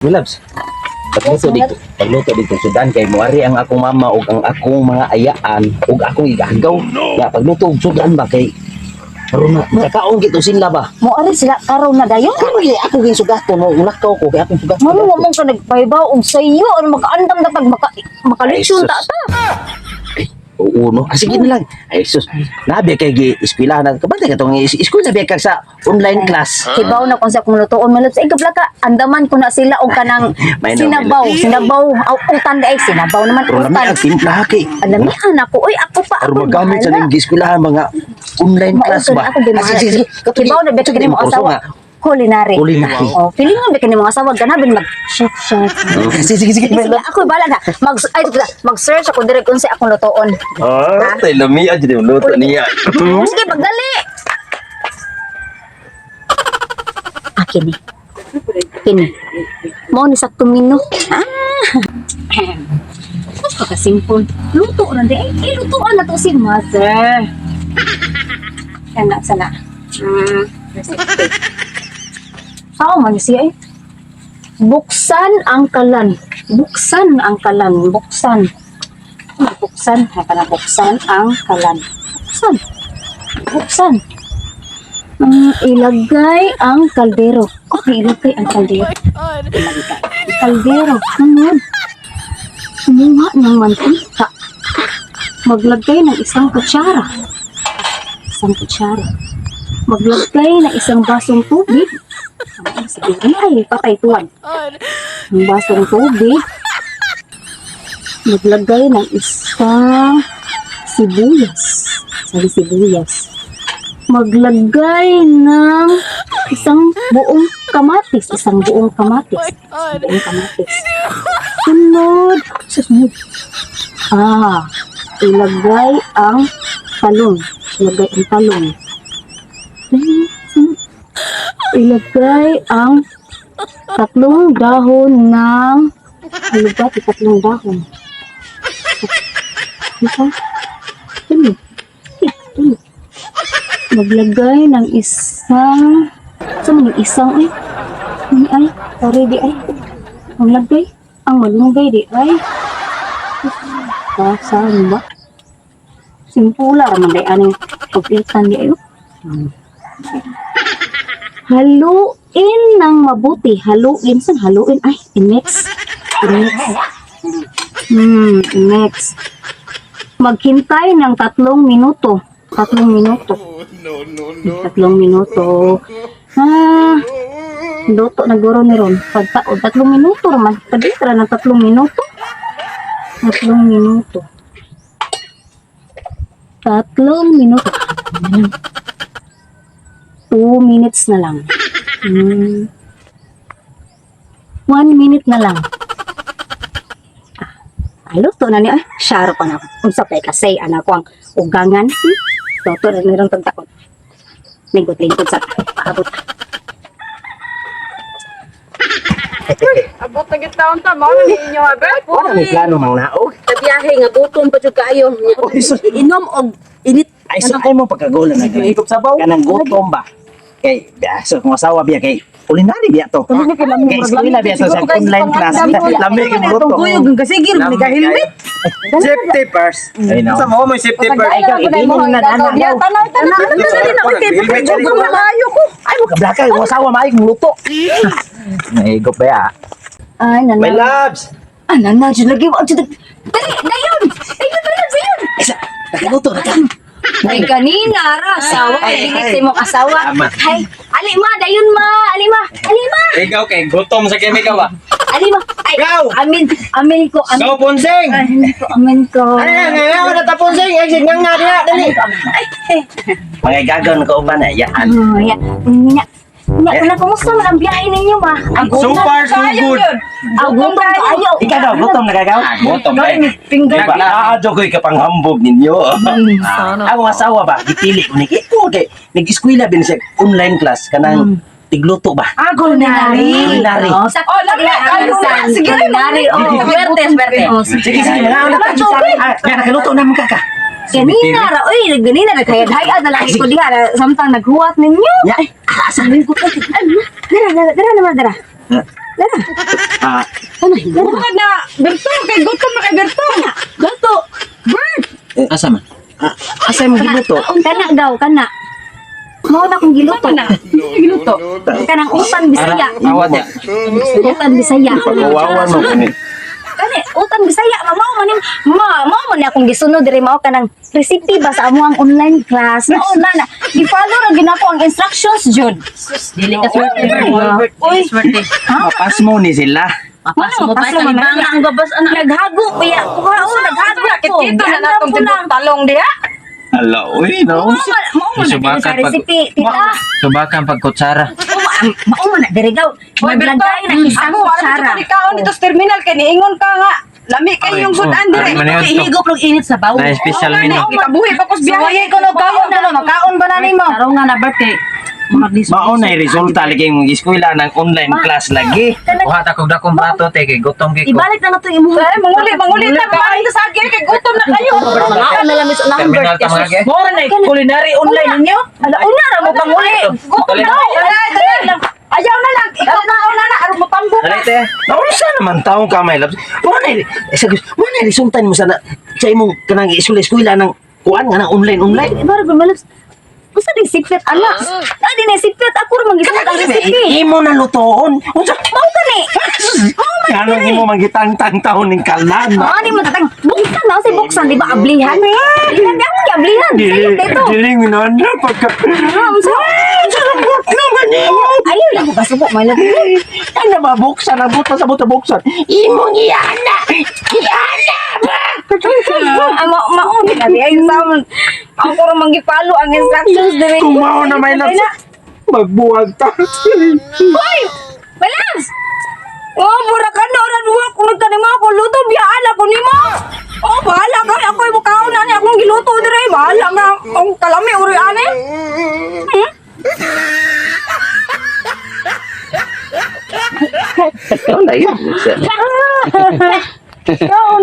Wilabs, pagluto dito sudan kay muari ang akong mama ug ang akong mga ayaan ug akong igagaw. Ya pagluto og sudan ba kay karon na kakaon gito sila ba. Mo ari sila karon na dayon. Kaya ako gin sugaton no nakaw ko kay akong sugaton. Mo mo ka nagpaybaw og sayo ano makaandam datag makalitsyon ta ta. Oo no. Sige na lang. Ay sus. Nabi kay gi eskwela na kabantay katong school na kag sa online class. Hibaw na kun sa akong lutoon malab sa igabla ka andaman ko na sila og kanang May no, sinabaw utan ay sinabaw naman Pero lami utan. ang timpla kay. Alamihan ako oy ako pa Pero ako magamit sa ning eskwelahan mga online class Maugan ba. ako di Sige. Hibaw na beto kini mo asawa. Culinary. Culinary. Oh, feeling mo beto kini mo asawa ganabin mag chef. Sige. Sige, ako bala na. Mag-search ako direct kung sa akong lutoon. Ah, tay lami aja di luto niya. Sige, pagdali. Kini. Kini. Mo ni sa tumino. Mas pagka-simple. Luto na di. Ay, lutoan na to si mother. Sana. Sao man siya eh. Buksan ang kalan. Buksan ang kalan. Buksan. Buksan. Buksan ang kalan. Buksan. Ilagay ang kaldero. Ilagay ang kaldero. Kaldero. Kumuha ng mantika. Maglagay ng isang kutsara. Maglagay ng isang basong tubig. Siguro ay patay tuwan. Ang basong tubig. Maglagay ng isang sibuyas. Maglagay ng isang buong kamatis. Sunod. Ilagay ang talong. Ilagay ang 3 dahon ng tatlong dahon. Maglagay ng isang maglagay ang malunggay di ay saan ba simpula raman day aning pagpitan di ayo. Haluin ng mabuti. Haluin. Ay, i-mix. Next. Maghintay ng 3 minuto. 3 minuto. Luto na guro ni Ron. 3 minuto naman. Paditra ng 3 minuto. 3 minuto. 2 minutes na lang. 1 minute na lang. Luto na niya. Syaro pa na. Unsa pa kasi anak ko ang ugangan. Toto na nirang tagtakot. Lingkot sa abot. Abot na gitaon ta, mao na ninyo abot. Wala may plano mang naog. Sa biyahe nga gutom pa jud kayo. Inom og init. Ay so ay mo pagkagolan na ikop sabaw. Kanang gutom ba? Kay biasa kung asawa biya kay culinary biya to. Kay eskwela biya to sa online class. Lamig ang luto. Guyog ang kasigir ni kahilmit. Safety first. Ay no. Sa mo may safety first. Ay kang ibinin na dana. Tanaw. Dali na ko kay jogo na kayo ko. Ay mo kablaka yung asawa maayong luto. Naigop ba ya? Ay, My nanay. loves. Nanay, lagi mo. Dali, dayon. Dayon. Isa, nakaluto na ka. Ay, kanina, asawa. Ay, Ay, sa imong asawa. Tama. Ay, alima, dayon ma. Alima. Ikaw kay gutom sa kemika ba? Alima. Ay, Go! amin ko. Go punsing. Ay, amin ko. Ano nga nga na tapon sing exit nga nga diha dali. Mga gagaw na kauban na yan. Kumusta man ang biyahe ninyo, ma? So far so good. Gutom kayo. Ikaw daw, gutom na gagaw? Gutom Ay, na. finger. Diba? Naadyo ko ikapanghambog ninyo. Ang asawa ba, gipili ko ni Kiko. Nag-eskwela din siya online class. Kanang tigluto ba? Culinary. Culinary. Sa sige, culinary. Sige, mga anak ka. Kaya nakaluto naman ka ka. Ganina ra, ganina ra kaya hayad na lang ko diha samtang naghuwat ninyo. Ya, Sabi ko, dara naman dara. Dara. Ah, Bukad na, Berto, kay gutom na kay Berto. Berto, Bert. asa man? Asa mo giluto? Kana gaw, kana. Mao na kong giluto. Giluto. Kanang utan Bisaya. Awat ya. Utan Bisaya. Kawawan mo kani. Kani utan Bisaya mao man mao man akong gisunod diri mao kanang recipe ba sa amo ang online class. Mao na gi-follow ra ginako ang instructions jud. Dili ka swerte. Uy, Mapas mo ni sila. Mapas mo pa sa libang ang gabas anak. Naghago kuya. Kuha naghago Kit kito na natong tibok talong diha. Hala, uy, no. Mao man Subakan sa pag- recipe tita. Subakan pagkutsara. Mao man na diri gaw. Hoy Berto, Maglagay na isang ako alam kutsara. ko kaon dito sa terminal kay niingon ka nga. Lami kay yung sudan dire. Maniod to. Ihigop og init sa bawo. Na special menu. Ikabuhi pa kos biyahe. ko no makaon ba na nimo? Tarong nga na birthday. Mao na resulta lagi mong eskwela ng online class lagi. Kuha ta kog dakong plato te kay gutom kay ko. Ibalik na nato imo. Manguli ta kain ta sa agir kay gutom na kayo. Makaon na lang sa Terminal ta mga ge. Mora na culinary online ninyo. Ala una ra mo panguli. Gutom na. Ayaw na lang. Ikaw na una na aron mo tambok. Dali te. Naunsa naman taong kamay labs. Mo na resulta nimo sa imong kanang eskwela ng kuan nga ng online. Bara gud malabs. Usa di secret ana. Dadi na secret ako ra mangisot ang recipe. Imo na lutoon. Unsa? Mao kani. Ano imo mangitang-tang taon ning kalan? Ani mo tatang buksan na si buksan di ba ablihan. Ilan di ako ablihan. Sige dito. Dili minana pagka. Unsa? Naman imo. Ayaw lang ko kasubok may labi. Ay nababuksan ang buta sa buta buksan. Imong iyana. Iyana ba? Mauni na di ay sound. Ako ra manggipalo ang instructions dire. Kumaw na may labs. Magbuwag ta. Hoy! Balance! Oh, mura ka na oran wa kung nagtanima ako luto biyaala ko nimo. Oh, bahala ka ako mo kaon na ni akong giluto dire. Bahala nga ang kalami uri ani. Ano na yun? Kaon